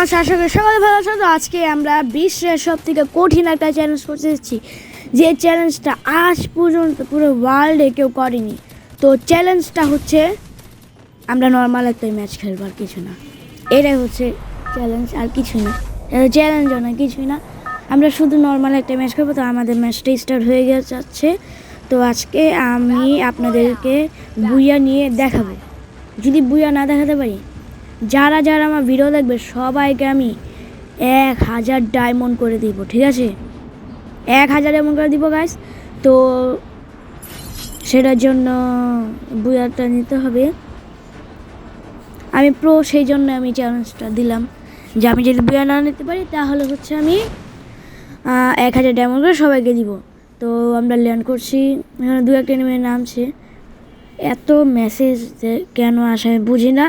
আছো? আশা করি সবাই ভালো আছো। তো আজকে আমরা বিশ্বের সব থেকে কঠিন একটা চ্যালেঞ্জ করতে এসেছি, যে চ্যালেঞ্জটা আজ পর্যন্ত পুরো ওয়ার্ল্ডে কেউ করেনি। তো চ্যালেঞ্জটা হচ্ছে আমরা নর্মাল একটা ম্যাচ খেলবো, আর কিছু না। এটাই হচ্ছে চ্যালেঞ্জ, আর কিছুই না। এটা চ্যালেঞ্জও না, কিছুই না। আমরা শুধু নর্মাল একটা ম্যাচ খেলবো। তো আমাদের ম্যাচটা স্টার্ট হয়ে যাচ্ছে। তো আজকে আমি আপনাদেরকে বুইয়া নিয়ে দেখাবো। যদি বুইয়া না দেখাতে পারি, যারা যারা আমার ভিডিও দেখবে সবাইকে আমি 1000 ডায়মন্ড করে দিব, ঠিক আছে? 1000 ডায়মন্ড করে দিব গাইস। তো সেটার জন্য বুয়াটা নিতে হবে। আমি প্রো, সেই জন্য আমি চ্যালেঞ্জটা দিলাম যে আমি যদি বুয়া না নিতে পারি তাহলে হচ্ছে আমি 1000 ডায়মন্ড করে সবাইকে দিব। তো আমরা ল্যান্ড করছি, এখানে দু একটা এনিমি নামছে। এত মেসেজ যে কেন আসে আমি বুঝি না।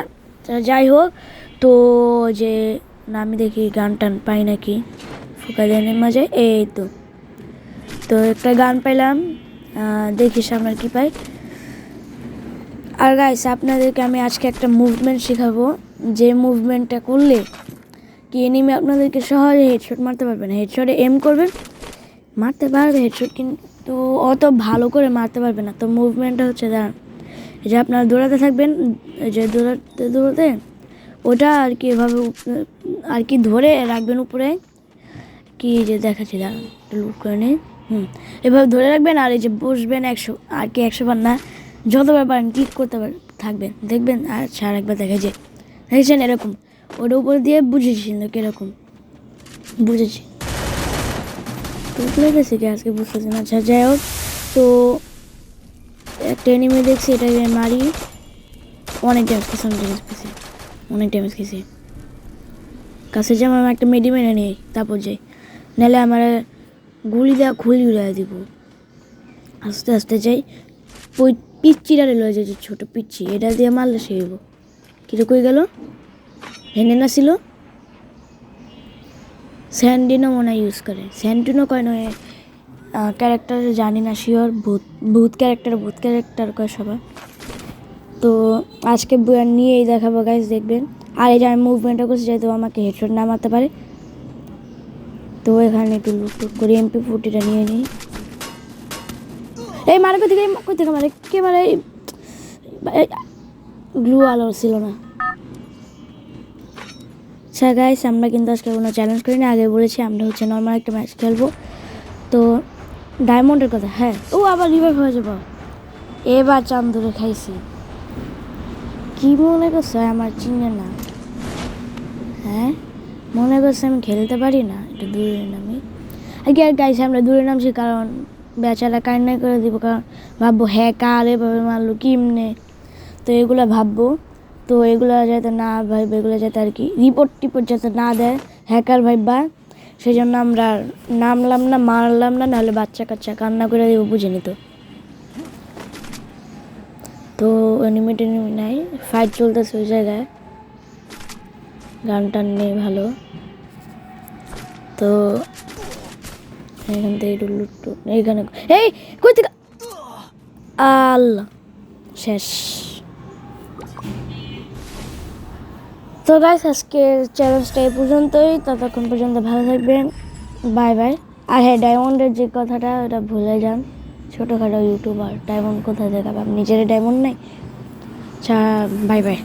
যাই হোক, তো যে না আমি দেখি গান টান পাই নাকি ফোকা দেনের মাঝে। এই তো তো একটা গান পাইলাম, দেখি সামনে কি পাই। আর গাইস, আপনাদেরকে আমি আজকে একটা মুভমেন্ট শেখাবো, যে মুভমেন্টটা করলে কি এনিমি আপনাদেরকে সহজে হেডশট মারতে পারবে না। হেডশটে এম করবেন, মারতে পারবে হেডশট, কিন্তু অত ভালো করে মারতে পারবে না। তো মুভমেন্টটা হচ্ছে দাঁড়ান, যে আপনারা দৌড়াতে থাকবেন, যে দৌড়াতে দৌড়াতে ওটা আর কি এভাবে আর কি ধরে রাখবেন উপরে, কি যে দেখাচ্ছি দাঁড়ান একটু লুট করে নিই। এভাবে ধরে রাখবেন, আর এই যে বসবেন 100 আর কি 100 বার না, যতবার পারেন ক্লিক করতে থাকবেন, দেখবেন। আর ছাড় একবার দেখেছে, দেখেছেন এরকম ওটার উপর দিয়ে বুঝেছি কিন্তু কীরকম বুঝেছি। তো লেগেছে কি আজকে বুঝতেছি না। আচ্ছা যাই হোক, তো একটা এনিমি দেখছি, এটাকে মারি। অনেক ড্যামেজ খেয়েছি, অনেক ড্যামেজ খেয়েছি। কাছে যেমন আমি একটা মেডি মেনে নিই, তারপর যাই, নাহলে আমার গুলি দেওয়া খুলি উড়াই দিব। আস্তে আস্তে যাই, ওই পিচ্চিটারে লয়ে যাই, ছোটো পিচ্ছি, এটা দিয়ে মারলে সে হইব। কিরে কই গেল? হেনে না ছিল স্যান্ডিনো মনে ইউজ করে, স্যান্ডিনো কয় নয় ক্যারেক্টার জানি না শিওর। ভূত ক্যারেক্টার কয় সবাই। তো আজকে বুয়া নিয়েই দেখাবো গাইজ, দেখবেন। আর এই যে আমি মুভমেন্টটা করছি যেহেতু আমাকে হেডশট না মারতে পারে। তো এখানে একটু লুট করে MP40টা নিয়ে নিই। এই মারে কই থেকে মারে, কে মারে? গ্লু আলো ছিল না। আচ্ছা গাইস, আমরা কিন্তু আজকে কোনো চ্যালেঞ্জ করি না। আগে বলেছি আমরা হচ্ছে নর্মাল একটা ম্যাচ খেলবো। তো ডায়মন্ডের কথা, হ্যাঁ, ও আবার রিভাইভ হয়ে যাবো। এবার চাঁদ ধরে খাইছি। কি মনে করছে আমার চিনে না? হ্যাঁ, মনে করছে আমি খেলতে পারি না? একটু দূরে নামি আর কি। আর গাইছে আমরা দূরে নামছি কারণ বেচারা কান্নাই করে দিব, কারণ ভাববো হ্যাঁ কার এভাবে মারলো কিমনে, তো এগুলো ভাববো। তো এগুলো যাতে না ভাইবে, এগুলো যাতে আর কি রিপোর্ট যাতে না দেয় হ্যাকার ভাইবা, সেই জন্য আমরা নামলাম না, মারলাম না, নাহলে বাচ্চা কাচ্চা কান্না করে দিব, বুঝে নিত। তো এনিমি নাই, ফাইট চলতেছে ওই জায়গায়, গান টান নেই ভালো। তো এখান থেকে একটু লুট, এইখানে এই কই থেকে আল্লাহ শেষ। তো গাইস, আজকের চ্যালেঞ্জটা এই পর্যন্তই। ততক্ষণ পর্যন্ত ভালো থাকবেন, বাই বাই। আর হ্যাঁ, ডায়মন্ডের যে কথাটা ওটা ভুলে যান। ছোটোখাটো ইউটিউবার ডায়মন্ড কোথায় দেখাবে, নিজের ডায়মন্ড নেই। আচ্ছা, বাই বাই।